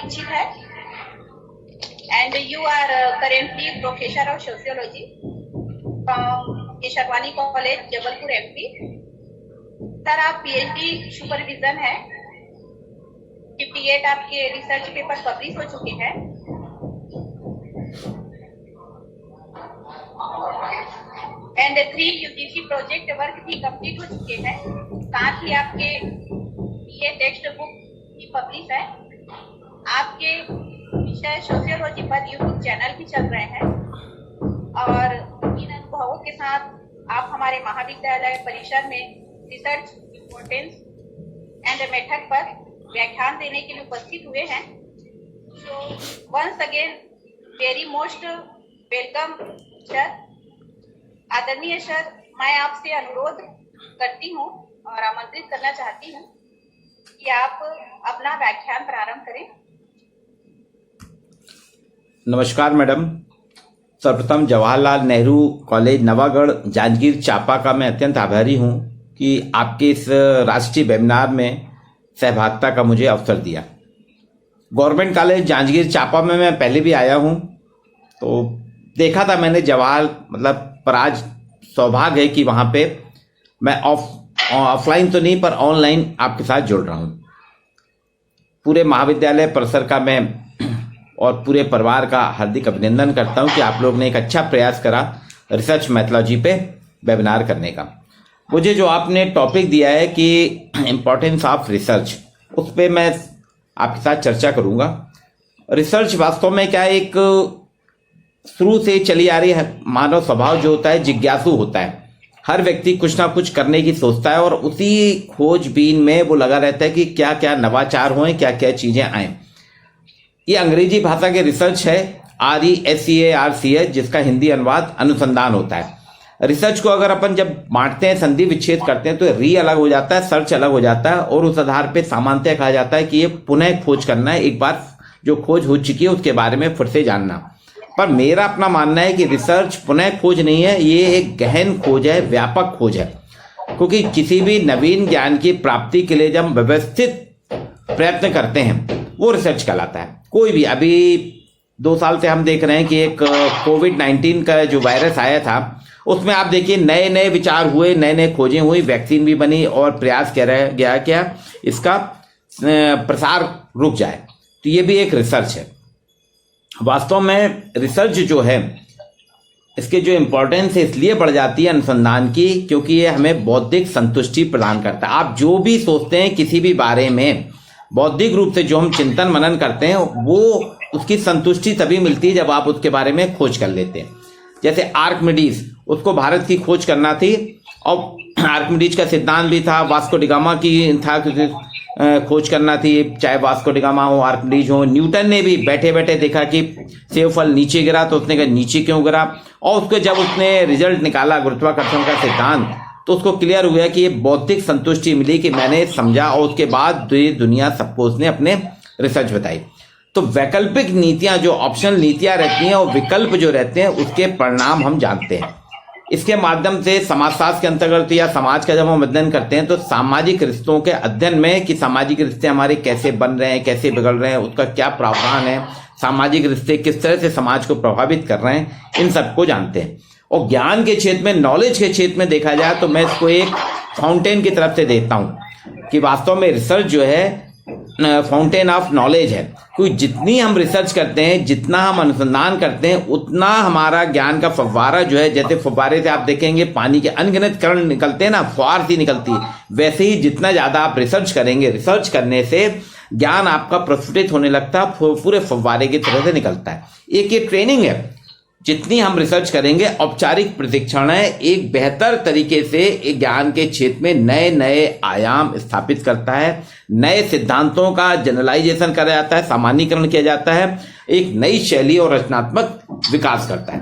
Dikshit hai, and you are currently professor of sociology from Kesharwani college Jabalpur MP। Sir आप PhD supervision है, 58 आपके research paper publish हो चुके हैं एंड 3 UGC प्रोजेक्ट वर्क भी complete हो चुके हैं। साथ ही आपके BA टेक्स्ट बुक भी पब्लिश है। आपके विषय सोशियोलॉजी पर यूट्यूब चैनल भी चल रहे हैं और इन अनुभवों के साथ आप हमारे महाविद्यालय परिसर में रिसर्च इम्पोर्टेंस एंड मेथड पर व्याख्यान देने के लिए उपस्थित हुए हैं। So once again very most welcome sir. आदरणीय सर, मैं आपसे अनुरोध करती हूँ और आमंत्रित करना चाहती हूँ कि आप अपना व्याख्यान प्रारंभ करें। नमस्कार मैडम। सर्वप्रथम जवाहरलाल नेहरू कॉलेज नवागढ़ जांजगीर चांपा का मैं अत्यंत आभारी हूं कि आपके इस राष्ट्रीय वेबिनार में सहभागिता का मुझे अवसर दिया। गवर्नमेंट कॉलेज जांजगीर चांपा में मैं पहले भी आया हूं, तो देखा था मैंने जवाहर, पर आज सौभाग्य है कि वहां पे मैं ऑफलाइन तो नहीं पर ऑनलाइन आपके साथ जुड़ रहा हूं। पूरे महाविद्यालय परिसर का मैं और पूरे परिवार का हार्दिक अभिनंदन करता हूं कि आप लोग ने एक अच्छा प्रयास करा रिसर्च मैथोलॉजी पे वेबिनार करने का। मुझे जो आपने टॉपिक दिया है कि इम्पोर्टेंस ऑफ रिसर्च, उस पर मैं आपके साथ चर्चा करूंगा। रिसर्च वास्तव में क्या, एक शुरू से चली आ रही है मानव स्वभाव जो होता है, जिज्ञासु होता है। हर व्यक्ति कुछ ना कुछ करने की सोचता है और उसी खोजबीन में वो लगा रहता है कि क्या क्या नवाचार हों, क्या क्या चीजें आए। ये अंग्रेजी भाषा के रिसर्च है, RESEARCH, जिसका हिंदी अनुवाद अनुसंधान होता है। रिसर्च को अगर अपन जब बांटते हैं, संधि विच्छेद करते हैं, तो री अलग हो जाता है, सर्च अलग हो जाता है और उस आधार पे सामान्यतः कहा जाता है कि ये पुनः खोज करना है, एक बार जो खोज हो चुकी है उसके बारे में फिर से जानना। पर मेरा अपना मानना है कि रिसर्च पुनः खोज नहीं है, ये एक गहन खोज है, व्यापक खोज है। क्योंकि किसी भी नवीन ज्ञान की प्राप्ति के लिए जब हम व्यवस्थित प्रयत्न करते हैं वो रिसर्च कहलाता है। कोई भी, अभी 2 साल से हम देख रहे हैं कि एक कोविड-19 का जो वायरस आया था, उसमें आप देखिए नए नए विचार हुए, नए नए खोजें हुई, वैक्सीन भी बनी और प्रयास किया गया क्या इसका प्रसार रुक जाए। तो ये भी एक रिसर्च है। वास्तव में रिसर्च जो है, इसके जो इम्पोर्टेंस है इसलिए बढ़ जाती है अनुसंधान की, क्योंकि ये हमें बौद्धिक संतुष्टि प्रदान करता है। आप जो भी सोचते हैं किसी भी बारे में, बौद्धिक रूप से जो हम चिंतन मनन करते हैं, वो उसकी संतुष्टि तभी मिलती है जब आप उसके बारे में खोज कर लेते हैं। जैसे आर्किमिडीज, उसको भारत की खोज करना थी और आर्किमिडीज का सिद्धांत भी था, वास्को डी गामा की था खोज करना थी, चाहे वास्को डी गामा हो, आर्किमिडीज हो। न्यूटन ने भी बैठे बैठे देखा कि सेब फल नीचे गिरा, तो उसने कहा नीचे क्यों गिरा, और उसको जब उसने रिजल्ट निकाला गुरुत्वाकर्षण का सिद्धांत, तो उसको क्लियर हुआ कि ये बौद्धिक संतुष्टि मिली कि मैंने समझा, और उसके बाद ये दुनिया सबको उसने अपने रिसर्च बताई। तो वैकल्पिक नीतियां, जो ऑप्शनल नीतियां रहती हैं और विकल्प जो रहते हैं, उसके परिणाम हम जानते हैं। इसके माध्यम से समाजशास्त्र के अंतर्गत या समाज का जब हम अध्ययन करते हैं, तो सामाजिक रिश्तों के अध्ययन में कि सामाजिक रिश्ते हमारे कैसे बन रहे हैं, कैसे बिगड़ रहे हैं, उसका क्या प्रावधान है, सामाजिक रिश्ते किस तरह से समाज को प्रभावित कर रहे हैं, इन सबको जानते हैं। और ज्ञान के क्षेत्र में, नॉलेज के क्षेत्र में देखा जाए तो मैं इसको एक फाउंटेन की तरफ से देखता हूं कि वास्तव में रिसर्च जो है फाउंटेन ऑफ नॉलेज है। क्योंकि जितनी हम रिसर्च करते हैं, जितना हम अनुसंधान करते हैं, उतना हमारा ज्ञान का फव्वारा जो है, जैसे फव्वारे से आप देखेंगे पानी के अनगिनत कण निकलते हैं ना, फुहार सी निकलती है, वैसे ही जितना ज्यादा आप रिसर्च करेंगे, रिसर्च करने से ज्ञान आपका प्रस्फुटित होने लगता है, पूरे फव्वारे की तरह से निकलता है। एक ये ट्रेनिंग है, जितनी हम रिसर्च करेंगे, औपचारिक प्रशिक्षण है, एक बेहतर तरीके से एक ज्ञान के क्षेत्र में नए नए आयाम स्थापित करता है, नए सिद्धांतों का जनरलाइजेशन करा जाता है, सामान्यीकरण किया जाता है, एक नई शैली और रचनात्मक विकास करता है।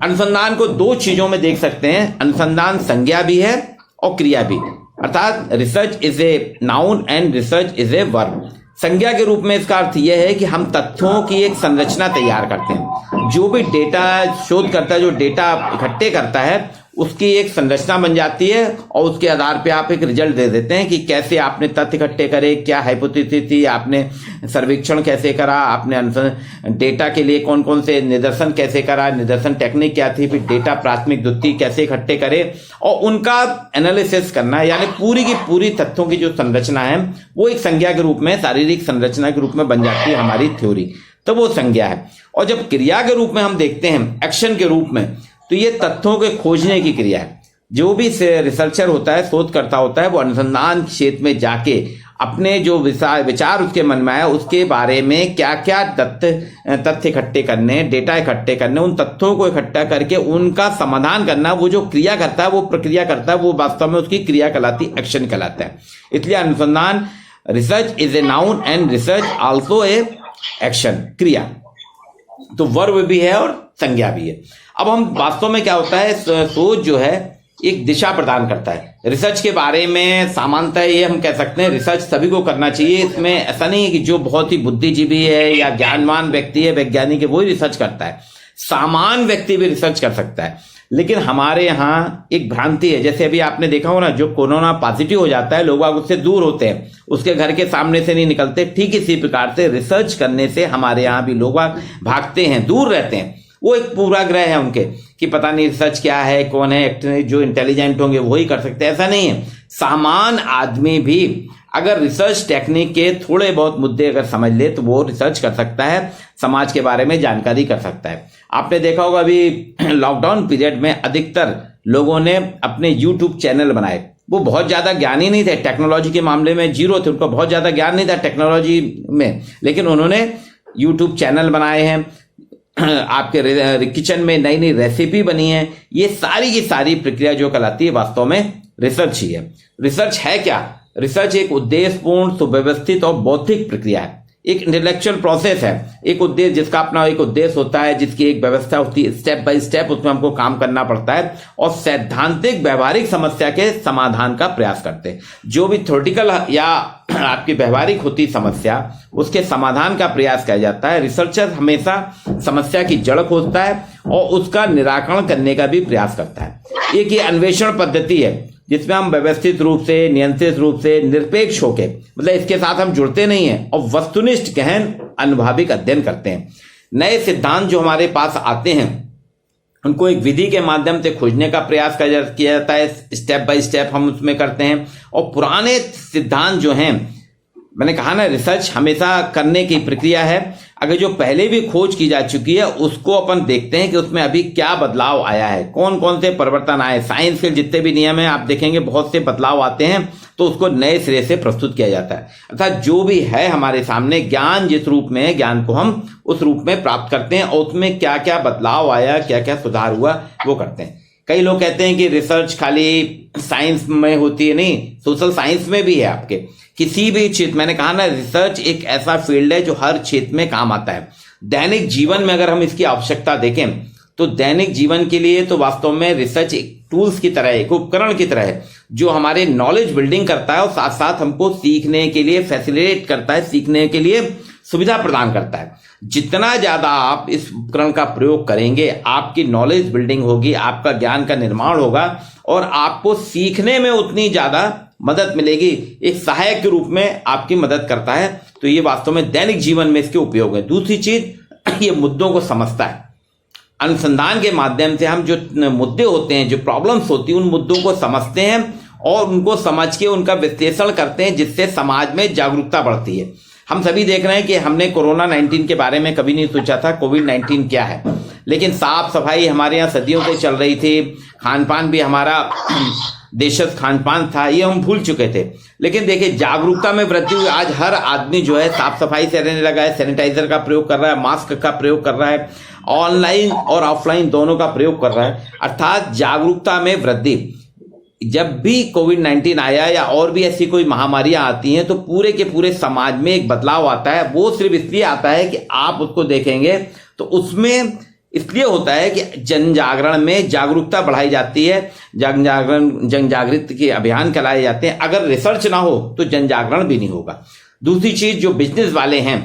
अनुसंधान को 2 चीजों में देख सकते हैं, अनुसंधान संज्ञा भी है और क्रिया भी, अर्थात research is a noun and research is a verb. संज्ञा के रूप में इसका अर्थ यह है कि हम तथ्यों की एक संरचना तैयार करते हैं। जो भी डेटा शोधकर्ता जो डेटा इकट्ठे करता है, उसकी एक संरचना बन जाती है और उसके आधार पे आप एक रिजल्ट दे देते हैं कि कैसे आपने तथ्य इकट्ठे करे, क्या हाइपोथेसिस थी, आपने सर्वेक्षण कैसे करा, आपने डेटा के लिए कौन कौन से निदर्शन कैसे करा, निदर्शन टेक्निक क्या थी, फिर डेटा प्राथमिक द्वितीय कैसे इकट्ठे करे और उनका एनालिसिस करना है। यानी पूरी की पूरी तथ्यों की जो संरचना है वो एक संज्ञा के रूप में, शारीरिक संरचना के रूप में बन जाती है हमारी थ्योरी, तो वो संज्ञा है। और जब क्रिया के रूप में हम देखते हैं, एक्शन के रूप में, तो ये तथ्यों के खोजने की क्रिया है। जो भी रिसर्चर होता है, शोधकर्ता होता है, वो अनुसंधान क्षेत्र में जाके अपने जो विचार उसके मन में आया उसके बारे में क्या क्या तथ्य इकट्ठे करने, डेटा इकट्ठे करने, उन तथ्यों को इकट्ठा करके उनका समाधान करना, वो जो क्रिया करता है, वो प्रक्रिया करता है, वो वास्तव में उसकी क्रिया कहलाती, एक्शन कहलाता है। इसलिए अनुसंधान, research is a noun and research also a action, क्रिया। तो वर्ब भी है और संज्ञा भी है। अब हम वास्तव में क्या होता है, सोच जो है एक दिशा प्रदान करता है। रिसर्च के बारे में सामान्यतः ये हम कह सकते हैं रिसर्च सभी को करना चाहिए। इसमें ऐसा नहीं है कि जो बहुत ही बुद्धिजीवी है या ज्ञानवान व्यक्ति है, वैज्ञानिक है, वो ही रिसर्च करता है। सामान्य व्यक्ति भी रिसर्च कर सकता है। लेकिन हमारे यहाँ एक भ्रांति है, जैसे अभी आपने देखा हो ना, जो कोरोना पॉजिटिव हो जाता है लोग उससे दूर होते हैं, उसके घर के सामने से नहीं निकलते। ठीक इसी प्रकार से रिसर्च करने से हमारे यहाँ भी लोग भागते हैं, दूर रहते हैं। वो एक पूर्वाग्रह है उनके कि पता नहीं रिसर्च क्या है, कौन है, जो इंटेलिजेंट होंगे वही कर सकते हैं। ऐसा नहीं है। सामान्य आदमी भी अगर रिसर्च टेक्निक के थोड़े बहुत मुद्दे अगर समझ ले तो वो रिसर्च कर सकता है, समाज के बारे में जानकारी कर सकता है। आपने देखा होगा अभी लॉकडाउन पीरियड में अधिकतर लोगों ने अपने यूट्यूब चैनल बनाए। वो बहुत ज्यादा ज्ञानी नहीं थे, टेक्नोलॉजी के मामले में जीरो थे, उनको बहुत ज्यादा ज्ञान नहीं था टेक्नोलॉजी में, लेकिन उन्होंने यूट्यूब चैनल बनाए हैं। आपके किचन में नई नई रेसिपी बनी है। ये सारी की सारी प्रक्रिया जो कहलाती है वास्तव में रिसर्च ही है। रिसर्च है क्या? रिसर्च एक उद्देश्यपूर्ण, सुव्यवस्थित और बौद्धिक प्रक्रिया है। एक इंटेलेक्चुअल प्रोसेस है, एक उद्देश्य, जिसका अपना एक उद्देश्य होता है, जिसकी एक व्यवस्था होती है, स्टेप बाय स्टेप उसमें हमको काम करना पड़ता है और सैद्धांतिक व्यवहारिक समस्या के समाधान का प्रयास करते हैं। जो भी थ्योरेटिकल या आपकी व्यवहारिक होती समस्या, उसके समाधान का प्रयास किया जाता है। रिसर्चर हमेशा समस्या की जड़ खोजता है और उसका निराकरण करने का भी प्रयास करता है। एक ये अन्वेषण पद्धति है जिसमें हम व्यवस्थित रूप से, नियंत्रित रूप से, निरपेक्ष होके, मतलब इसके साथ हम जुड़ते नहीं हैं और वस्तुनिष्ठ गहन अनुभविक अध्ययन करते हैं। नए सिद्धांत जो हमारे पास आते हैं उनको एक विधि के माध्यम से खोजने का प्रयास किया जाता है। स्टेप बाय स्टेप हम उसमें करते हैं। और पुराने सिद्धांत जो हैं, मैंने कहा ना, रिसर्च हमेशा करने की प्रक्रिया है। अगर जो पहले भी खोज की जा चुकी है उसको अपन देखते हैं कि उसमें अभी क्या बदलाव आया है, कौन कौन से परिवर्तन आए। साइंस के जितने भी नियम हैं आप देखेंगे बहुत से बदलाव आते हैं, तो उसको नए सिरे से प्रस्तुत किया जाता है। अर्थात जो भी है हमारे सामने, ज्ञान जिस रूप में है, ज्ञान को हम उस रूप में प्राप्त करते हैं और उसमें क्या क्या बदलाव आया, क्या क्या सुधार हुआ, वो करते हैं। कई लोग कहते हैं कि रिसर्च खाली साइंस में होती है। नहीं, सोशल साइंस में भी है। आपके किसी भी क्षेत्र, मैंने कहा ना, रिसर्च एक ऐसा फील्ड है जो हर क्षेत्र में काम आता है। दैनिक जीवन में अगर हम इसकी आवश्यकता देखें तो दैनिक जीवन के लिए तो वास्तव में रिसर्च एक टूल्स की तरह है, एक उपकरण की तरह है जो हमारे नॉलेज बिल्डिंग करता है और साथ साथ हमको सीखने के लिए फैसिलिटेट करता है, सीखने के लिए सुविधा प्रदान करता है। जितना ज्यादा आप इस उपकरण का प्रयोग करेंगे, आपकी नॉलेज बिल्डिंग होगी, आपका ज्ञान का निर्माण होगा और आपको सीखने में उतनी ज्यादा मदद मिलेगी। एक सहायक के रूप में आपकी मदद करता है। तो ये वास्तव में दैनिक जीवन में इसके उपयोग है। दूसरी चीज, ये मुद्दों को समझता है। अनुसंधान के माध्यम से हम जो मुद्दे होते हैं, जो प्रॉब्लम्स होती हैं, उन मुद्दों को समझते हैं और उनको समझ के उनका विश्लेषण करते हैं, जिससे समाज में जागरूकता बढ़ती है। हम सभी देख रहे हैं कि हमने कोरोना 19 के बारे में कभी नहीं सोचा था कोविड-19 क्या है, लेकिन साफ सफाई हमारे यहाँ सदियों से चल रही थी। खान पान भी हमारा देशज खान पान था, ये हम भूल चुके थे। लेकिन देखिए, जागरूकता में वृद्धि हुई। आज हर आदमी जो है साफ सफाई से रहने लगा है, सैनिटाइजर का प्रयोग कर रहा है, मास्क का प्रयोग कर रहा है, ऑनलाइन और ऑफलाइन दोनों का प्रयोग कर रहा है। अर्थात जागरूकता में वृद्धि। जब भी कोविड-19 आया या और भी ऐसी कोई महामारियां आती हैं तो पूरे के पूरे समाज में एक बदलाव आता है। वो सिर्फ इसलिए आता है कि आप उसको देखेंगे तो उसमें इसलिए होता है कि जन जागरण में जागरूकता बढ़ाई जाती है, जन जागृति के अभियान चलाए जाते हैं। अगर रिसर्च ना हो तो जन जागरण भी नहीं होगा। दूसरी चीज, जो बिजनेस वाले हैं,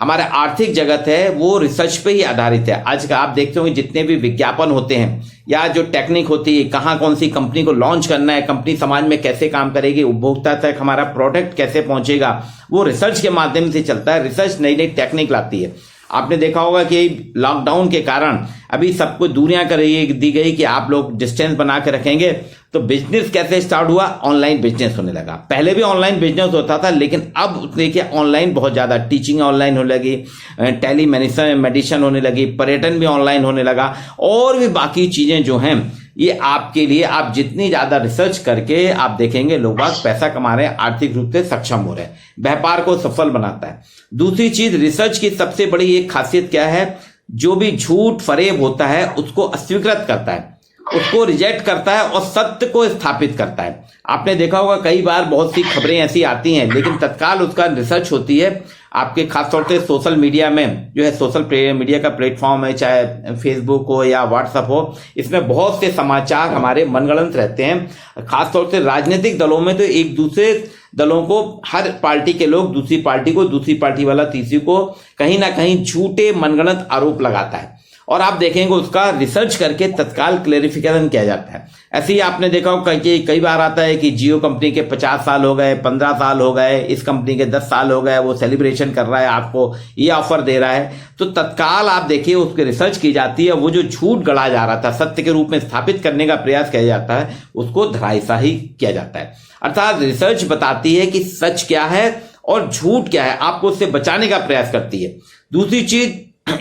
हमारा आर्थिक जगत है वो रिसर्च पे ही आधारित है। आज का आप देखते होंगे जितने भी विज्ञापन होते हैं या जो टेक्निक होती है, कहाँ कौन सी कंपनी को लॉन्च करना है, कंपनी समाज में कैसे काम करेगी, उपभोक्ता तक हमारा प्रोडक्ट कैसे पहुंचेगा, वो रिसर्च के माध्यम से चलता है। रिसर्च नई नई टेक्निक लाती है। आपने देखा होगा कि लॉकडाउन के कारण अभी सबको दूरियां कर दी गई कि आप लोग डिस्टेंस बना के रखेंगे, तो बिजनेस कैसे स्टार्ट हुआ, ऑनलाइन बिजनेस होने लगा। पहले भी ऑनलाइन बिजनेस होता था, लेकिन अब देखिए ऑनलाइन बहुत ज्यादा, टीचिंग ऑनलाइन होने लगी, टेली मेडिसिन होने लगी, पर्यटन भी ऑनलाइन होने लगा, और भी बाकी चीजें जो हैं ये आपके लिए, आप जितनी ज्यादा रिसर्च करके आप देखेंगे लोग पैसा कमा रहे हैं, आर्थिक रूप से सक्षम हो रहे हैं, व्यापार को सफल बनाता है। दूसरी चीज, रिसर्च की सबसे बड़ी एक खासियत क्या है, जो भी झूठ फरेब होता है उसको अस्वीकृत करता है, उसको रिजेक्ट करता है और सत्य को स्थापित करता है। आपने देखा होगा कई बार बहुत सी खबरें ऐसी आती हैं, लेकिन तत्काल उसका रिसर्च होती है। आपके खासतौर से सोशल मीडिया में जो है, सोशल मीडिया का प्लेटफॉर्म है, चाहे फेसबुक हो या व्हाट्सएप हो, इसमें बहुत से समाचार हमारे मनगढ़ंत रहते हैं। खासतौर से राजनीतिक दलों में तो एक दूसरे दलों को, हर पार्टी के लोग दूसरी पार्टी को, दूसरी पार्टी वाला तीसरी को कहीं ना कहीं झूठे मनगढ़ंत आरोप लगाता है, और आप देखेंगे उसका रिसर्च करके तत्काल क्लेरिफिकेशन किया जाता है। ऐसे ही आपने देखा होगा कि कई बार आता है कि जियो कंपनी के 50 साल हो गए, 15 साल हो गए, इस कंपनी के 10 साल हो गए, वो सेलिब्रेशन कर रहा है, आपको ये ऑफर दे रहा है, तो तत्काल आप देखिए उसकी रिसर्च की जाती है। वो जो झूठ गढ़ा जा रहा था, सत्य के रूप में स्थापित करने का प्रयास किया जाता है, उसको धराशायी किया जाता है। अर्थात रिसर्च बताती है कि सच क्या है और झूठ क्या है, आपको उससे बचाने का प्रयास करती है। दूसरी चीज,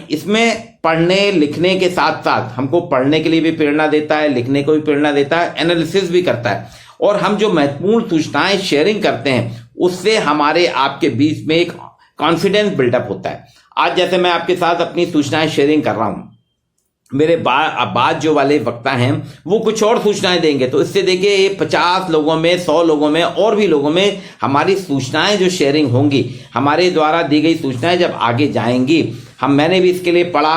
इसमें पढ़ने लिखने के साथ साथ हमको पढ़ने के लिए भी प्रेरणा देता है, लिखने को भी प्रेरणा देता है, एनालिसिस भी करता है, और हम जो महत्वपूर्ण सूचनाएं शेयरिंग करते हैं उससे हमारे आपके बीच में एक कॉन्फिडेंस बिल्डअप होता है। आज जैसे मैं आपके साथ अपनी सूचनाएं शेयरिंग कर रहा हूं, मेरे बाद जो वाले वक्ता हैं वो कुछ और सूचनाएं देंगे, तो इससे देखिए ये 50 लोगों में, 100 लोगों में, और भी लोगों में हमारी सूचनाएं जो शेयरिंग होंगी, हमारे द्वारा दी गई सूचनाएं जब आगे जाएंगी, मैंने भी इसके लिए पढ़ा,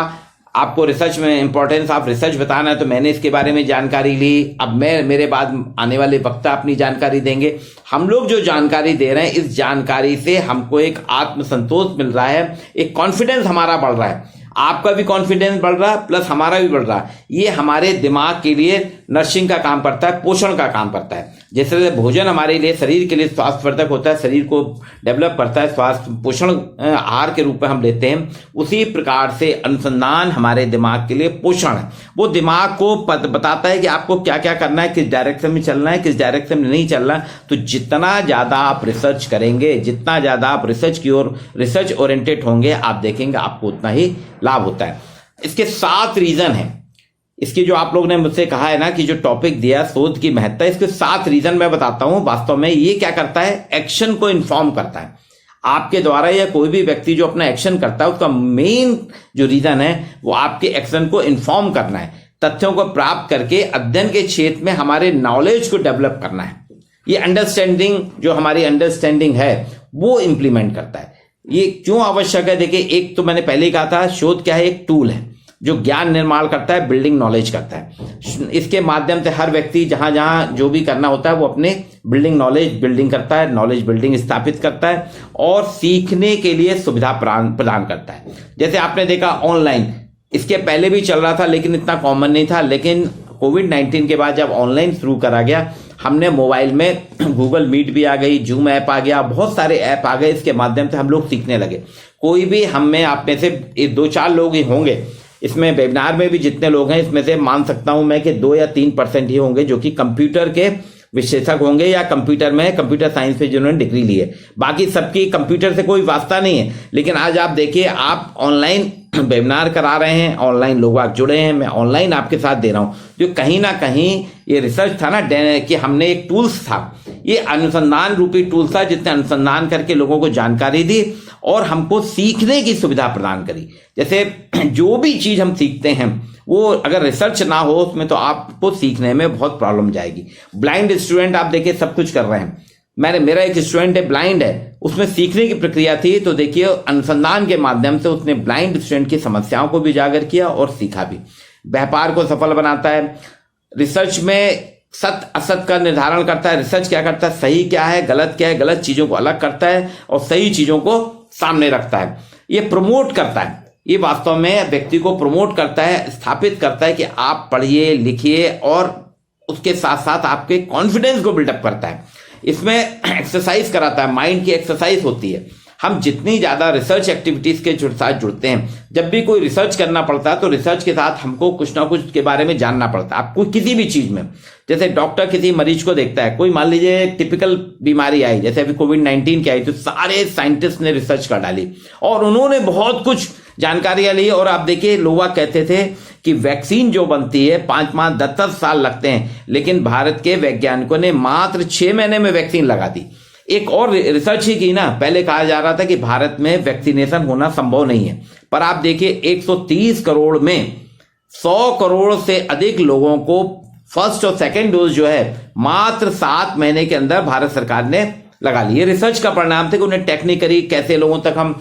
आपको रिसर्च में इंपॉर्टेंस ऑफ रिसर्च बताना है तो मैंने इसके बारे में जानकारी ली, अब मेरे बाद आने वाले वक्ता अपनी जानकारी देंगे। हम लोग जो जानकारी दे रहे हैं, इस जानकारी से हमको एक आत्मसंतोष मिल रहा है, एक कॉन्फिडेंस हमारा बढ़ रहा है, आपका भी कॉन्फिडेंस बढ़ रहा है, प्लस हमारा भी बढ़ रहा है। ये हमारे दिमाग के लिए नर्सिंग का काम करता है, पोषण का काम करता है। जैसे भोजन हमारे लिए, शरीर के लिए स्वास्थ्यवर्धक होता है, शरीर को डेवलप करता है, स्वास्थ्य पोषण आहार के रूप में हम लेते हैं, उसी प्रकार से अनुसंधान हमारे दिमाग के लिए पोषण है। वो दिमाग को बताता है कि आपको क्या क्या करना है, किस डायरेक्शन में चलना है, किस डायरेक्शन में नहीं चलना। तो जितना ज्यादा आप रिसर्च करेंगे, जितना ज्यादा आप रिसर्च की ओर, रिसर्च ओरिएंटेड होंगे, आप देखेंगे आपको उतना ही लाभ होता है। इसके 7 रीजन है। इसकी जो आप लोग ने मुझसे कहा है ना कि जो टॉपिक दिया शोध की महत्ता, इसके 7 रीजन मैं बताता हूं। वास्तव में ये क्या करता है, एक्शन को इन्फॉर्म करता है आपके द्वारा, या कोई भी व्यक्ति जो अपना एक्शन करता है उसका मेन जो रीजन है वो आपके एक्शन को इन्फॉर्म करना है, तथ्यों को प्राप्त करके अध्ययन के क्षेत्र में हमारे नॉलेज को डेवलप करना है। ये अंडरस्टैंडिंग, जो हमारी अंडरस्टैंडिंग है वो इंप्लीमेंट करता है। ये क्यों आवश्यक है, देखिए एक तो मैंने पहले ही कहा था, शोध क्या है, एक टूल है जो ज्ञान निर्माण करता है, बिल्डिंग नॉलेज करता है। इसके माध्यम से हर व्यक्ति जहां जहां जो भी करना होता है वो अपने बिल्डिंग करता है, नॉलेज बिल्डिंग स्थापित करता है, और सीखने के लिए सुविधा प्रदान करता है। जैसे आपने देखा ऑनलाइन, इसके पहले भी चल रहा था लेकिन इतना कॉमन नहीं था, लेकिन कोविड-19 के बाद जब ऑनलाइन शुरू करा गया, हमने मोबाइल में गूगल मीट भी आ गई, जूम ऐप आ गया, बहुत सारे ऐप आ गए, इसके माध्यम से हम लोग सीखने लगे। कोई भी हम में, आप में से 2-4 लोग ही होंगे इसमें, वेबिनार में भी जितने लोग हैं इसमें से मान सकता हूं मैं कि 2 या 3% ही होंगे जो कि कंप्यूटर के विशेषज्ञ होंगे या कंप्यूटर साइंस पे जिन्होंने डिग्री ली है। बाकी सबकी कंप्यूटर से कोई वास्ता नहीं है। लेकिन आज आप देखिए, आप ऑनलाइन वेबिनार करा रहे हैं, ऑनलाइन लोग आप जुड़े हैं, मैं ऑनलाइन आपके साथ दे रहा हूं, जो कहीं ना कहीं ये रिसर्च था ना कि हमने एक टूल्स था, ये अनुसंधान रूपी टूल्स था जिसने अनुसंधान करके लोगों को जानकारी दी और हमको सीखने की सुविधा प्रदान करी। जैसे जो भी चीज हम सीखते हैं वो अगर रिसर्च ना हो उसमें तो आपको सीखने में बहुत प्रॉब्लम जाएगी। ब्लाइंड स्टूडेंट आप देखिए सब कुछ कर रहे हैं, मेरा एक स्टूडेंट है, ब्लाइंड है, उसमें सीखने की प्रक्रिया थी, तो देखिए अनुसंधान के माध्यम से उसने ब्लाइंड स्टूडेंट की समस्याओं को भी उजागर किया और सीखा भी। व्यापार को सफल बनाता है, रिसर्च में सत्य असत्य का निर्धारण करता है। रिसर्च क्या करता है, सही क्या है, गलत चीजों को अलग करता है और सही चीजों को सामने रखता है। ये प्रमोट करता है, ये वास्तव में व्यक्ति को प्रमोट करता है, स्थापित करता है कि आप पढ़िए लिखिए, और उसके साथ साथ आपके कॉन्फिडेंस को बिल्डअप करता है। इसमें एक्सरसाइज कराता है, माइंड की एक्सरसाइज होती है। हम जितनी ज्यादा रिसर्च एक्टिविटीज के साथ जुड़ते हैं, जब भी कोई रिसर्च करना पड़ता है तो रिसर्च के साथ हमको कुछ ना कुछ के बारे में जानना पड़ता है। आपको किसी भी चीज में, जैसे डॉक्टर किसी मरीज को देखता है, कोई मान लीजिए टिपिकल बीमारी आई, जैसे अभी कोविड-19 की आई, तो सारे साइंटिस्ट ने रिसर्च कर डाली और उन्होंने बहुत कुछ जानकारियां ली। और आप देखिए, लोग कहते थे कि वैक्सीन जो बनती है 5-5, 10-10 साल लगते हैं, लेकिन भारत के वैज्ञानिकों ने मात्र 6 महीने में वैक्सीन लगा दी। एक और रिसर्च ही की ना, पहले कहा जा रहा था कि भारत में वैक्सीनेशन होना संभव नहीं है, पर आप देखिए 130 करोड़ में 100 करोड़ से अधिक लोगों को फर्स्ट और सेकंड डोज जो है मात्र 7 महीने के अंदर भारत सरकार ने लगा ली। रिसर्च का परिणाम थे कि उन्हें टेक्निक करी, कैसे लोगों तक हम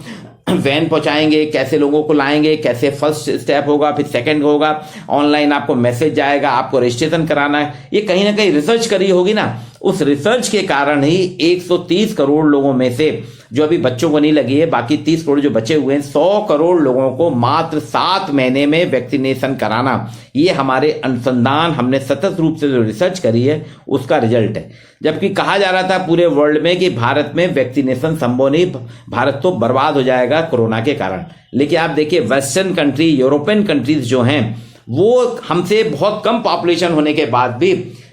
वैन पहुंचाएंगे, कैसे लोगों को लाएंगे, कैसे फर्स्ट स्टेप होगा, फिर सेकंड होगा, ऑनलाइन आपको मैसेज जाएगा, आपको रजिस्ट्रेशन कराना है। ये कहीं ना कहीं रिसर्च करी होगी ना, उस रिसर्च के कारण ही 130 करोड़ लोगों में से, जो अभी बच्चों को नहीं लगी है, बाकी 30 करोड़ जो बचे हुए हैं, 100 करोड़ लोगों को मात्र 7 महीने में वैक्सीनेशन कराना, ये हमारे अनुसंधान, हमने सतत रूप से जो रिसर्च करी है उसका रिजल्ट है। जबकि कहा जा रहा था पूरे वर्ल्ड में कि भारत में वैक्सीनेशन संभव नहीं, भारत तो बर्बाद हो जाएगा कोरोना के कारण। लेकिन आप देखिए, वेस्टर्न कंट्री, यूरोपियन कंट्रीज जो हैं, वो हमसे बहुत कम पॉपुलेशन होने के बाद भी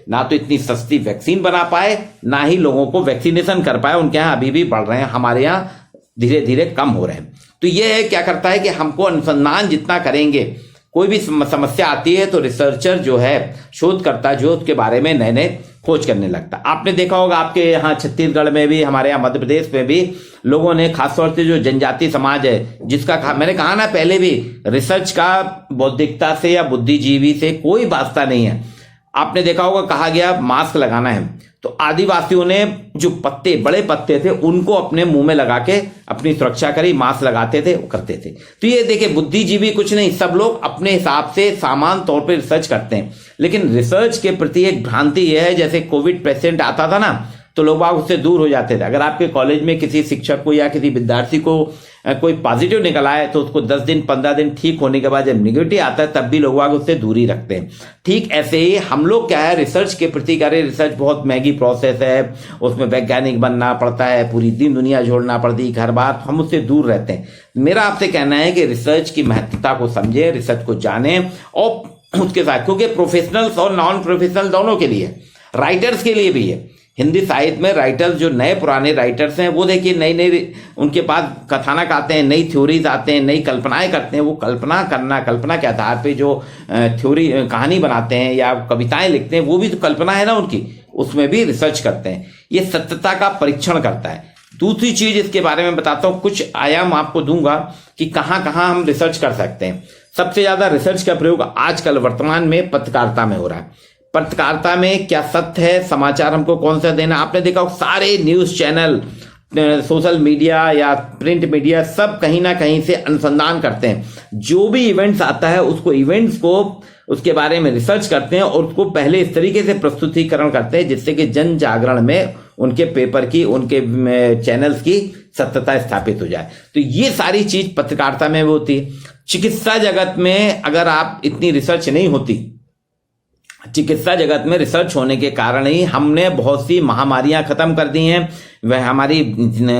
ना तो इतनी सस्ती वैक्सीन बना पाए, ना ही लोगों को वैक्सीनेशन कर पाए। उनके यहाँ अभी भी बढ़ रहे हैं, हमारे यहाँ धीरे धीरे कम हो रहे हैं। तो ये क्या करता है कि हमको अनुसंधान जितना करेंगे, कोई भी समस्या आती है तो रिसर्चर जो है, शोधकर्ता जो, उसके बारे में नए नए खोज करने लगता। आपने देखा होगा आपके यहाँ छत्तीसगढ़ में भी, हमारे यहाँ मध्य प्रदेश में भी लोगों ने, खासतौर से जो जनजाति समाज है, जिसका मैंने कहा ना पहले भी, रिसर्च का बौद्धिकता से या बुद्धिजीवी से कोई वास्ता नहीं है। आपने देखा होगा कहा गया मास्क लगाना है, तो आदिवासियों ने जो पत्ते, बड़े पत्ते थे, उनको अपने मुंह में लगा के अपनी सुरक्षा करी, मास्क लगाते थे, वो करते थे। तो ये देखिए, बुद्धिजीवी कुछ नहीं, सब लोग अपने हिसाब से सामान्य तौर पे रिसर्च करते हैं। लेकिन रिसर्च के प्रति एक भ्रांति यह है, जैसे कोविड पेशेंट आता था ना, तो लोग उससे दूर हो जाते थे। अगर आपके कॉलेज में किसी शिक्षक को या किसी विद्यार्थी को कोई पॉजिटिव निकल आए, तो उसको 10 दिन 15 दिन ठीक होने के बाद जब निगेटिव आता है, तब भी लोग उससे दूरी रखते हैं। ठीक ऐसे ही हम लोग क्या है, रिसर्च के प्रति करें। रिसर्च बहुत महंगी प्रोसेस है, उसमें वैज्ञानिक बनना पड़ता है, पूरी दिन दुनिया छोड़ना पड़ती है, घर बार, हम उससे दूर रहते हैं। मेरा आपसे कहना है कि रिसर्च की महत्वता को समझें, रिसर्च को जानें, और उसके साथ, क्योंकि प्रोफेशनल्स और नॉन प्रोफेशनल दोनों के लिए, राइटर्स के लिए भी है। हिंदी साहित्य में राइटर्स, जो नए पुराने राइटर्स हैं, वो देखिए नई नई उनके पास कथानक आते हैं, नई थ्योरीज आते हैं, नई कल्पनाएं करते हैं। वो कल्पना के आधार पे जो थ्योरी, कहानी बनाते हैं या कविताएं लिखते हैं, वो भी तो कल्पना है ना उनकी, उसमें भी रिसर्च करते हैं। ये सत्यता का परीक्षण करता है। दूसरी चीज इसके बारे में बताता हूँ, कुछ आयाम आपको दूंगा कि कहाँ कहाँ हम रिसर्च कर सकते हैं। सबसे ज्यादा रिसर्च का प्रयोग आजकल वर्तमान में पत्रकारिता में हो रहा है। पत्रकारिता में क्या सत्य है, समाचार हमको कौन सा देना। आपने देखा सारे न्यूज चैनल, सोशल मीडिया या प्रिंट मीडिया, सब कहीं ना कहीं से अनुसंधान करते हैं। जो भी इवेंट्स आता है, उसको इवेंट्स को, उसके बारे में रिसर्च करते हैं और उसको पहले इस तरीके से प्रस्तुतिकरण करते हैं जिससे कि जन जागरण में उनके पेपर की, उनके चैनल्स की सत्यता स्थापित हो जाए। तो ये सारी चीज पत्रकारिता में होती है। चिकित्सा जगत में अगर आप, इतनी रिसर्च नहीं होती। चिकित्सा जगत में रिसर्च होने के कारण ही हमने बहुत सी महामारियां खत्म कर दी हैं। वह हमारी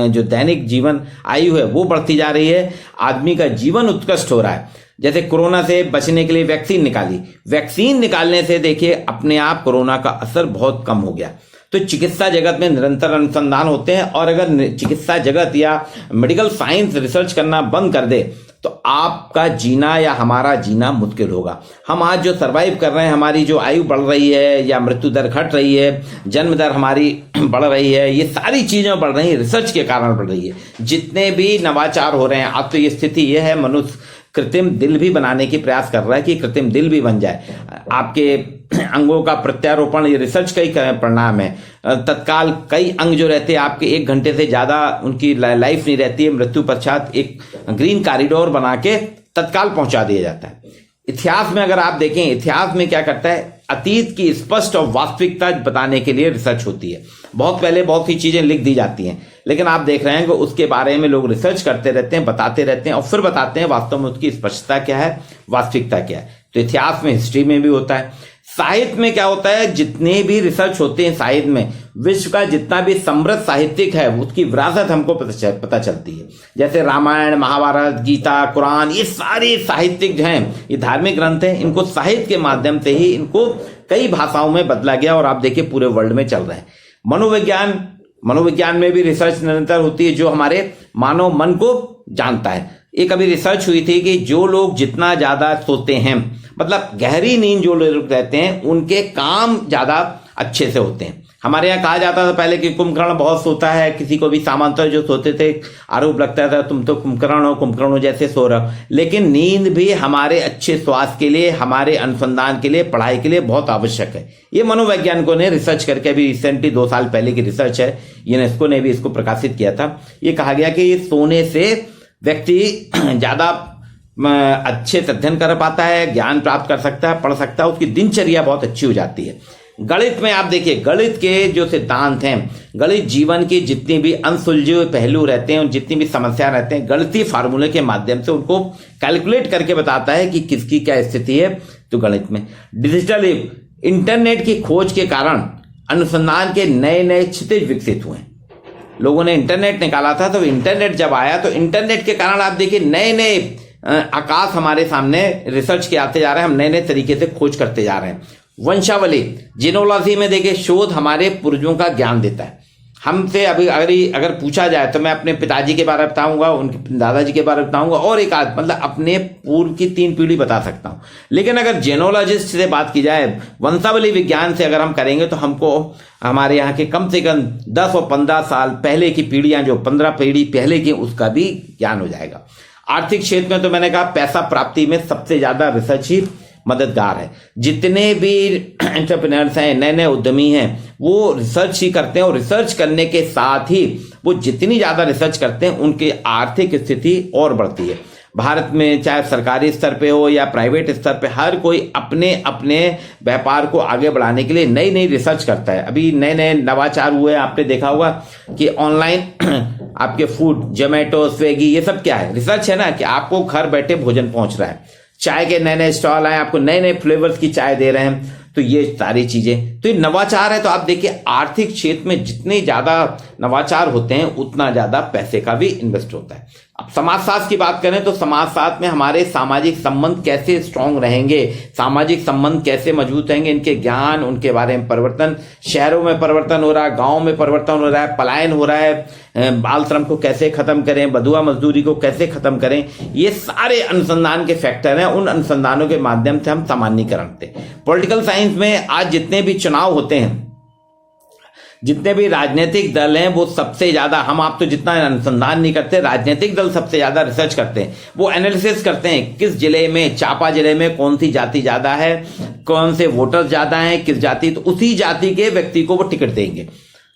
जो दैनिक जीवन आयु है वो बढ़ती जा रही है, आदमी का जीवन उत्कृष्ट हो रहा है। जैसे कोरोना से बचने के लिए वैक्सीन निकाली, वैक्सीन निकालने से देखिए अपने आप कोरोना का असर बहुत कम हो गया। तो चिकित्सा जगत में निरंतर अनुसंधान होते हैं, और अगर चिकित्सा जगत या मेडिकल साइंस रिसर्च करना बंद कर दे तो आपका जीना या हमारा जीना मुश्किल होगा। हम आज जो सरवाइव कर रहे हैं, हमारी जो आयु बढ़ रही है या मृत्यु दर घट रही है, जन्म दर हमारी बढ़ रही है, ये सारी चीजें बढ़ रही है, रिसर्च के कारण बढ़ रही है। जितने भी नवाचार हो रहे हैं, अब तो ये स्थिति ये है, मनुष्य कृत्रिम दिल भी बनाने की प्रयास कर रहा है कि कृत्रिम दिल भी बन जाए। आपके अंगों का प्रत्यारोपण, ये रिसर्च का ही परिणाम है। तत्काल कई अंग जो रहते हैं आपके 1 घंटे से ज्यादा उनकी लाइफ नहीं रहती है, मृत्यु पश्चात एक ग्रीन कॉरिडोर बना के तत्काल पहुंचा दिया जाता है। इतिहास में अगर आप देखें, इतिहास में क्या करता है, अतीत की स्पष्ट और वास्तविकता बताने के लिए रिसर्च होती है। बहुत पहले बहुत सी चीजें लिख दी जाती हैं, लेकिन आप देख रहे हैं कि उसके बारे में लोग रिसर्च करते रहते हैं, बताते रहते हैं और फिर बताते हैं वास्तव में उसकी स्पष्टता क्या है, वास्तविकता क्या है। तो इतिहास में, हिस्ट्री में भी होता है। साहित्य में क्या होता है, जितने भी रिसर्च होते हैं साहित्य में, विश्व का जितना भी समृद्ध साहित्यिक है उसकी विरासत हमको पता चलती है। जैसे रामायण, महाभारत, गीता, कुरान, ये सारे साहित्यिक जो हैं, ये धार्मिक ग्रंथ हैं, इनको साहित्य के माध्यम से ही इनको कई भाषाओं में बदला गया और आप देखिए पूरे वर्ल्ड में चल रहे हैं। मनोविज्ञान में भी रिसर्च निरंतर होती है जो हमारे मानव मन को जानता है। एक अभी रिसर्च हुई थी कि जो लोग जितना ज्यादा सोते हैं, मतलब गहरी नींद जो लोग रहते हैं, उनके काम ज्यादा अच्छे से होते हैं। हमारे यहाँ कहा जाता था पहले कि कुंभकर्ण बहुत सोता है, किसी को भी सामान्यतः जो सोते थे आरोप लगता था तुम तो कुंभकर्ण जैसे सो रहे हो। लेकिन नींद भी हमारे अच्छे स्वास्थ्य के लिए, हमारे अनुसंधान के लिए, पढ़ाई के लिए बहुत आवश्यक है। ये मनोवैज्ञानिकों ने रिसर्च करके अभी रिसेंटली 2 साल पहले की रिसर्च है, यूनेस्को ने भी इसको प्रकाशित किया था। ये कहा गया कि सोने से व्यक्ति ज्यादा अच्छे से अध्ययन कर पाता है, ज्ञान प्राप्त कर सकता है, पढ़ सकता है, उसकी दिनचर्या बहुत अच्छी हो जाती है। गणित में आप देखिए, गणित के जो सिद्धांत हैं, गणित जीवन की जितनी भी अनसुलझे हुए पहलू रहते हैं, जितनी भी समस्या रहते हैं, गणितीय फार्मूले के माध्यम से उनको कैलकुलेट करके बताता है कि किसकी क्या स्थिति है। तो गणित में डिजिटल इंटरनेट की खोज के कारण अनुसंधान के नए नए क्षितिज विकसित हुए। लोगों ने इंटरनेट निकाला था, तो इंटरनेट जब आया तो इंटरनेट के कारण आप देखिए नए नए आकाश हमारे सामने रिसर्च के आते जा रहे हैं, हम नए नए तरीके से खोज करते जा रहे हैं। वंशावली, जीनोलॉजी में देखिए शोध हमारे पूर्वजों का ज्ञान देता है। हमसे अभी अगर पूछा जाए तो मैं अपने पिताजी के बारे में बताऊंगा, उनके दादाजी के बारे में बताऊंगा और एक आध मतलब अपने पूर्व की 3 पीढ़ी बता सकता हूं। लेकिन अगर जेनोलॉजिस्ट से बात की जाए, वंशावली विज्ञान से अगर हम करेंगे तो हमको हमारे यहाँ के कम से कम 10 और 15 साल पहले की पीढ़ियां, जो 15 पीढ़ी पहले की, उसका भी ज्ञान हो जाएगा। आर्थिक क्षेत्र में तो मैंने कहा पैसा प्राप्ति में सबसे ज्यादा रिसर्च ही मददगार है। जितने भी एंटरप्रेन्योर्स हैं, नए नए उद्यमी हैं, वो रिसर्च ही करते हैं और रिसर्च करने के साथ ही वो जितनी ज्यादा रिसर्च करते हैं उनकी आर्थिक स्थिति और बढ़ती है। भारत में चाहे सरकारी स्तर पे हो या प्राइवेट स्तर पे, हर कोई अपने अपने व्यापार को आगे बढ़ाने के लिए नई नई रिसर्च करता है। अभी नए नए नवाचार हुए, आपने देखा होगा कि ऑनलाइन आपके फूड, जोमेटो, स्विगी, ये सब क्या है, रिसर्च है ना, कि आपको घर बैठे भोजन पहुंच रहा है। चाय के नए नए स्टॉल आए, आपको नए नए फ्लेवर्स की चाय दे रहे हैं। तो ये सारी चीजें, तो ये नवाचार है। तो आप देखिए आर्थिक क्षेत्र में जितने ज्यादा नवाचार होते हैं उतना ज्यादा पैसे का भी इन्वेस्ट होता है। अब समाजशास्त्र की बात करें तो समाजशास्त्र में हमारे सामाजिक संबंध कैसे स्ट्रांग रहेंगे, सामाजिक संबंध कैसे मजबूत रहेंगे, इनके ज्ञान, उनके बारे में परिवर्तन, शहरों में परिवर्तन हो रहा है, गांव में परिवर्तन हो रहा है, पलायन हो रहा है, बाल श्रम को कैसे खत्म करें, बधुआ मजदूरी को कैसे खत्म करें, ये सारे अनुसंधान के फैक्टर हैं। उन अनुसंधानों के माध्यम से हम सामान्यीकरण करते हैं। पॉलिटिकल साइंस में आज जितने भी चुनाव होते हैं, जितने भी राजनीतिक दल हैं, वो सबसे ज्यादा, हम आप तो जितना अनुसंधान नहीं करते, राजनीतिक दल सबसे ज्यादा रिसर्च करते हैं। वो एनालिसिस करते हैं किस जिले में, चापा जिले में कौन सी जाति ज्यादा है, कौन से वोटर ज्यादा हैं, किस जाति, तो उसी जाति के व्यक्ति को वो टिकट देंगे।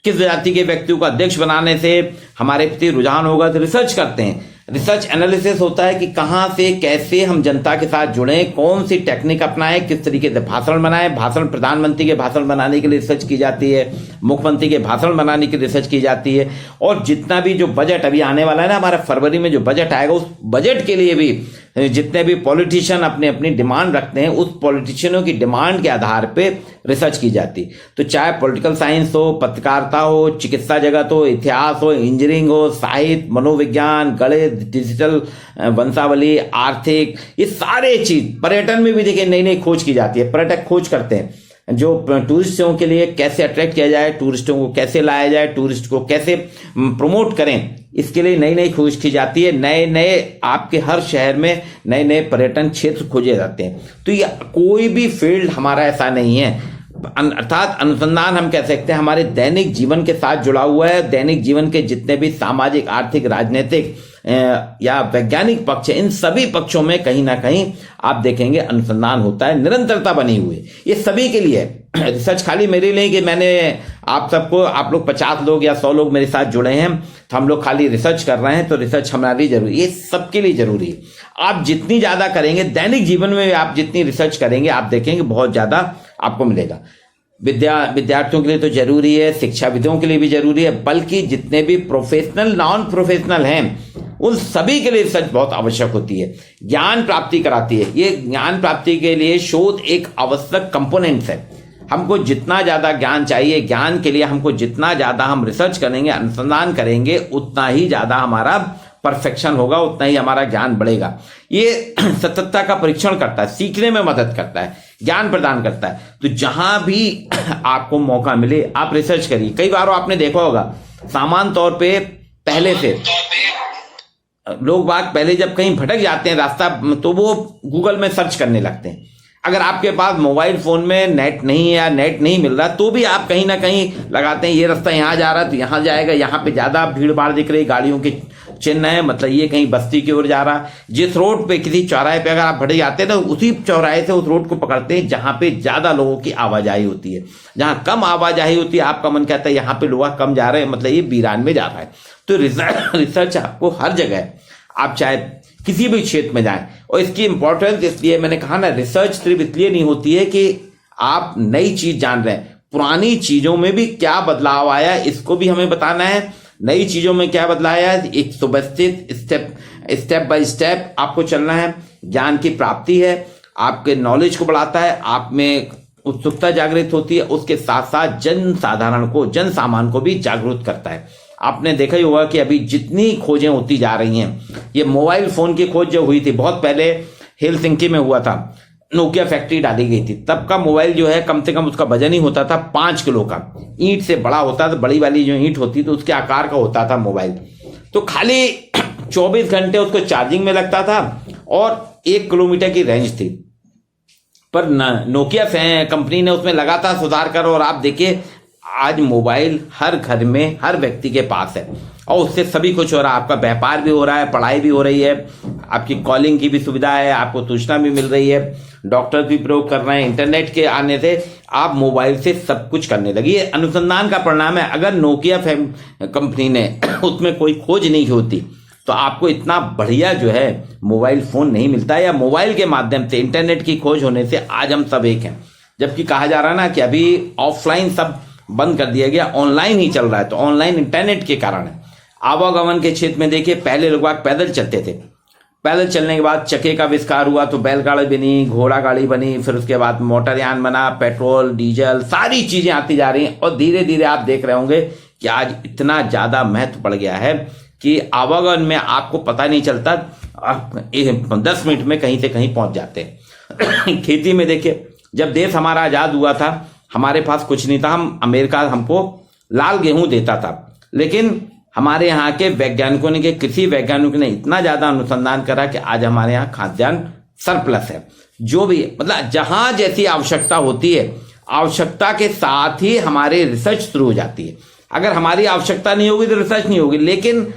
किस जाति के व्यक्ति को अध्यक्ष बनाने से हमारे प्रति रुझान होगा, तो रिसर्च करते हैं। रिसर्च एनालिसिस होता है कि कहां से कैसे हम जनता के साथ जुड़ें, कौन सी टेक्निक अपनाएं, किस तरीके से भाषण बनाएं। भाषण, प्रधानमंत्री के भाषण बनाने के लिए रिसर्च की जाती है, मुख्यमंत्री के भाषण बनाने की रिसर्च की जाती है। और जितना भी जो बजट अभी आने वाला है ना, हमारा फरवरी में जो बजट आएगा, उस बजट के लिए भी जितने भी पॉलिटिशियन अपनी अपनी डिमांड रखते हैं, उस पॉलिटिशियनों की डिमांड के आधार पे रिसर्च की जाती है। तो चाहे पॉलिटिकल साइंस हो, पत्रकारिता हो, चिकित्सा जगत हो, इतिहास हो, इंजीनियरिंग हो, साहित्य, मनोविज्ञान, गणित, डिजिटल, वंशावली, आर्थिक, ये सारे चीज, पर्यटन में भी देखिए नई नई खोज की जाती है। पर्यटक खोज करते हैं जो टूरिस्टों के लिए कैसे अट्रैक्ट किया जाए, टूरिस्टों को कैसे लाया जाए, टूरिस्ट को कैसे प्रमोट करें, इसके लिए नई नई खोज की जाती है। नए नए आपके हर शहर में नए नए पर्यटन क्षेत्र खोजे जाते हैं। तो ये कोई भी फील्ड हमारा ऐसा नहीं है, अर्थात अनुसंधान हम कह सकते हैं हमारे दैनिक जीवन के साथ जुड़ा हुआ है। दैनिक जीवन के जितने भी सामाजिक, आर्थिक, राजनीतिक या वैज्ञानिक पक्ष है, इन सभी पक्षों में कहीं ना कहीं आप देखेंगे अनुसंधान होता है, निरंतरता बनी हुई है। ये सभी के लिए है। रिसर्च खाली मेरे लिए कि मैंने आप सबको, आप लोग 50 लोग या 100 लोग मेरे साथ जुड़े हैं तो हम लोग खाली रिसर्च कर रहे हैं, तो रिसर्च हमारे लिए जरूरी है, ये सबके लिए जरूरी है। आप जितनी ज्यादा करेंगे, दैनिक जीवन में आप जितनी रिसर्च करेंगे, आप देखेंगे बहुत ज्यादा आपको मिलेगा। विद्यार्थियों के लिए तो जरूरी है, शिक्षाविदों के लिए भी जरूरी है, बल्कि जितने भी प्रोफेशनल नॉन प्रोफेशनल हैं उन सभी के लिए रिसर्च बहुत आवश्यक होती है। ज्ञान प्राप्ति कराती है। ये ज्ञान प्राप्ति के लिए शोध एक आवश्यक कंपोनेंट्स है। हमको जितना ज्यादा ज्ञान चाहिए, ज्ञान के लिए हमको जितना ज्यादा हम रिसर्च करेंगे, अनुसंधान करेंगे, उतना ही ज्यादा हमारा परफेक्शन होगा, उतना ही हमारा ज्ञान बढ़ेगा। ये सततता का परीक्षण करता है, सीखने में मदद करता है, ज्ञान प्रदान करता है। तो जहां भी आपको मौका मिले आप रिसर्च करिए। कई बार आपने देखा होगा, सामान्य तौर पे पहले से लोग बात पहले जब कहीं भटक जाते हैं रास्ता, तो वो गूगल में सर्च करने लगते हैं। अगर आपके पास मोबाइल फोन में नेट नहीं है या नेट नहीं मिल रहा, तो भी आप कहीं ना कहीं लगाते हैं, ये रास्ता यहाँ जा रहा है तो यहाँ जाएगा, यहाँ पे ज्यादा भीड़ भाड़ दिख रही, गाड़ियों के चिन्ह है, मतलब ये कहीं बस्ती की ओर जा रहा है। जिस रोड पे किसी चौराहे पे अगर आप भटक जाते हैं तो उसी चौराहे से उस रोड को पकड़ते हैं जहां पे ज्यादा लोगों की आवाजाही होती है। जहां कम आवाजाही होती है, आपका मन कहता है यहाँ पे लोग कम जा रहे हैं, मतलब ये वीरान में जा रहा है। तो रिसर्च आपको हर जगह, आप चाहे किसी भी क्षेत्र में जाएं, और इसकी इंपॉर्टेंस इसलिए मैंने कहा ना, रिसर्च सिर्फ इसलिए नहीं होती है कि आप नई चीज जान रहे हैं, पुरानी चीजों में भी क्या बदलाव आया इसको भी हमें बताना है। नई चीजों में क्या बदलाव आया, एक सुव्यवस्थित स्टेप बाय स्टेप आपको चलना है। ज्ञान की प्राप्ति है, आपके नॉलेज को बढ़ाता है, आप में उत्सुकता जागृत होती है, उसके साथ साथ जन सामान्य को भी जागरूक करता है। आपने देखा ही होगा कि अभी जितनी खोजें होती जा रही हैं, ये मोबाइल फोन की खोज जो हुई थी बहुत पहले हेलसिंकी में हुआ था, नोकिया फैक्ट्री डाली गई थी। तब का मोबाइल जो है कम से कम उसका वजन ही होता था 5 किलो का, ईंट से बड़ा होता था, बड़ी वाली जो ईंट होती तो उसके आकार का होता था मोबाइल। तो खाली 24 घंटे उसको चार्जिंग में लगता था और 1 किलोमीटर की रेंज थी। पर नोकिया कंपनी ने उसमें लगातार सुधार कर, और आप देखिए आज मोबाइल हर घर में हर व्यक्ति के पास है, और उससे सभी कुछ हो रहा है। आपका व्यापार भी हो रहा है, पढ़ाई भी हो रही है, आपकी कॉलिंग की भी सुविधा है, आपको सूचना भी मिल रही है, डॉक्टर भी प्रयोग कर रहे हैं। इंटरनेट के आने से आप मोबाइल से सब कुछ करने लगी। ये अनुसंधान का परिणाम है। अगर नोकिया कंपनी ने उसमें कोई खोज नहीं होती तो आपको इतना बढ़िया जो है मोबाइल फोन नहीं मिलता, या मोबाइल के माध्यम से इंटरनेट की खोज होने से आज हम सब एक हैं। जबकि कहा जा रहा है ना कि अभी ऑफलाइन सब बंद कर दिया गया, ऑनलाइन ही चल रहा है। तो ऑनलाइन इंटरनेट के कारण है। आवागमन के क्षेत्र में देखिए, पहले लोग पैदल चलते थे, पैदल चलने के बाद चक्के का आविष्कार हुआ तो बैलगाड़ी बनी, घोड़ा गाड़ी बनी, फिर उसके बाद मोटरयान बना, पेट्रोल डीजल सारी चीजें आती जा रही हैं। और धीरे धीरे आप देख रहे होंगे कि आज इतना ज्यादा महत्व बढ़ गया है कि आवागमन में आपको पता नहीं चलता, 10 मिनट में कहीं से कहीं पहुंच जाते हैं। खेती में देखिए, जब देश हमारा आजाद हुआ था हमारे पास कुछ नहीं था, अमेरिका हमको लाल गेहूं देता था, लेकिन हमारे यहाँ के वैज्ञानिकों ने, कृषि वैज्ञानिकों ने इतना ज्यादा अनुसंधान करा कि आज हमारे यहाँ खाद्यान्न सरप्लस है। जो भी मतलब जहां जैसी आवश्यकता होती है, आवश्यकता के साथ ही हमारे रिसर्च शुरू हो जाती है। अगर हमारी आवश्यकता नहीं होगी तो रिसर्च नहीं होगी, लेकिन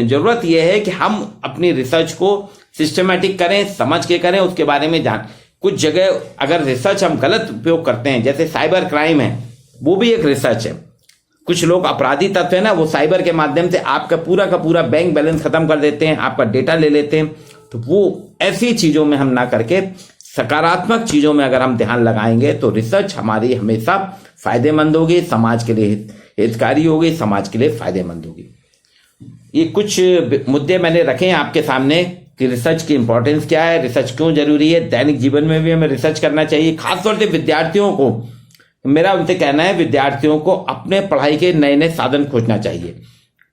जरूरत यह है कि हम अपनी रिसर्च को सिस्टमेटिक करें, समझ के करें, उसके बारे में जान। कुछ जगह अगर रिसर्च हम गलत उपयोग करते हैं, जैसे साइबर क्राइम है, वो भी एक रिसर्च है। कुछ लोग अपराधी तत्व है ना, वो साइबर के माध्यम से आपका पूरा का पूरा बैंक बैलेंस खत्म कर देते हैं, आपका डेटा ले लेते हैं। तो वो ऐसी चीजों में हम ना करके सकारात्मक चीजों में अगर हम ध्यान लगाएंगे तो रिसर्च हमारी हमेशा फायदेमंद होगी, समाज के लिए हितकारी होगी, समाज के लिए फायदेमंद होगी। ये कुछ मुद्दे मैंने रखे हैं आपके सामने कि रिसर्च की इंपॉर्टेंस क्या है, रिसर्च क्यों जरूरी है, दैनिक जीवन में भी हमें रिसर्च करना चाहिए। खासतौर से विद्यार्थियों को, मेरा उनसे कहना है, विद्यार्थियों को अपने पढ़ाई के नए नए साधन खोजना चाहिए।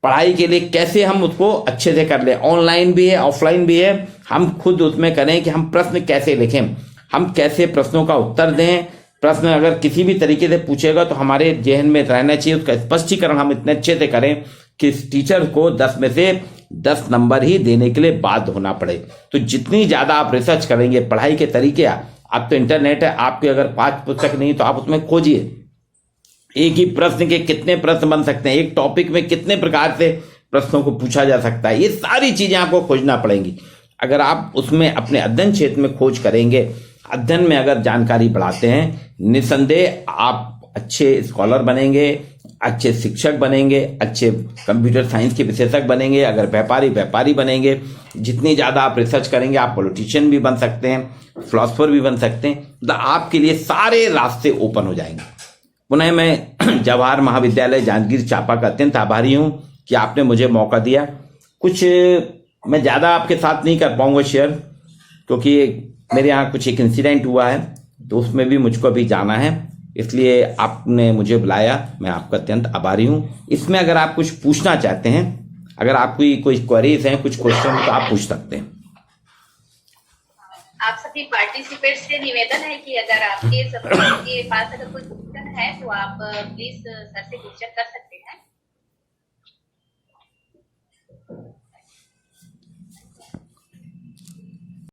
पढ़ाई के लिए कैसे हम उसको अच्छे से कर ले, ऑनलाइन भी है ऑफलाइन भी है, हम खुद उसमें करें कि हम प्रश्न कैसे लिखें, हम कैसे प्रश्नों का उत्तर दें। प्रश्न अगर किसी भी तरीके से पूछेगा तो हमारे जहन में रहना चाहिए, उसका स्पष्टीकरण हम इतने अच्छे से करें कि टीचर को 10 में से 10 नंबर ही देने के लिए बाध्य होना पड़े। तो जितनी ज्यादा आप रिसर्च करेंगे, पढ़ाई के तरीके, आप तो इंटरनेट है, आपके अगर 5 पुस्तक नहीं तो आप उसमें खोजिए, एक ही प्रश्न के कितने प्रश्न बन सकते हैं, एक टॉपिक में कितने प्रकार से प्रश्नों को पूछा जा सकता है, ये सारी चीजें आपको खोजना पड़ेंगी। अगर आप उसमें अपने अध्ययन क्षेत्र में खोज करेंगे, अध्ययन में अगर जानकारी बढ़ाते हैं, निसंदेह आप अच्छे स्कॉलर बनेंगे, अच्छे शिक्षक बनेंगे, अच्छे कंप्यूटर साइंस के विशेषज्ञ बनेंगे, अगर व्यापारी बनेंगे, जितनी ज़्यादा आप रिसर्च करेंगे आप पॉलिटिशियन भी बन सकते हैं, फिलोसफर भी बन सकते हैं, तो आपके लिए सारे रास्ते ओपन हो जाएंगे। पुनः मैं जवाहर महाविद्यालय जांजगीर चांपा का अत्यंत आभारी हूँ कि आपने मुझे मौका दिया। कुछ मैं ज़्यादा आपके साथ नहीं कर पाऊंगा शेयर, क्योंकि मेरे यहाँ कुछ एक इंसिडेंट हुआ है, तो उसमें भी मुझको अभी जाना है, इसलिए आपने मुझे बुलाया, मैं आपका अत्यंत आभारी हूँ। इसमें अगर आप कुछ पूछना चाहते हैं, अगर आपकी कोई क्वेरीज हैं, कुछ क्वेश्चन, तो आप पूछ सकते हैं। आप सभी पार्टिसिपेंट से निवेदन है कि अगर आपके पास अगर कोई क्वेश्चन है तो आप प्लीज सर से क्वेश्चन कर सकते हैं।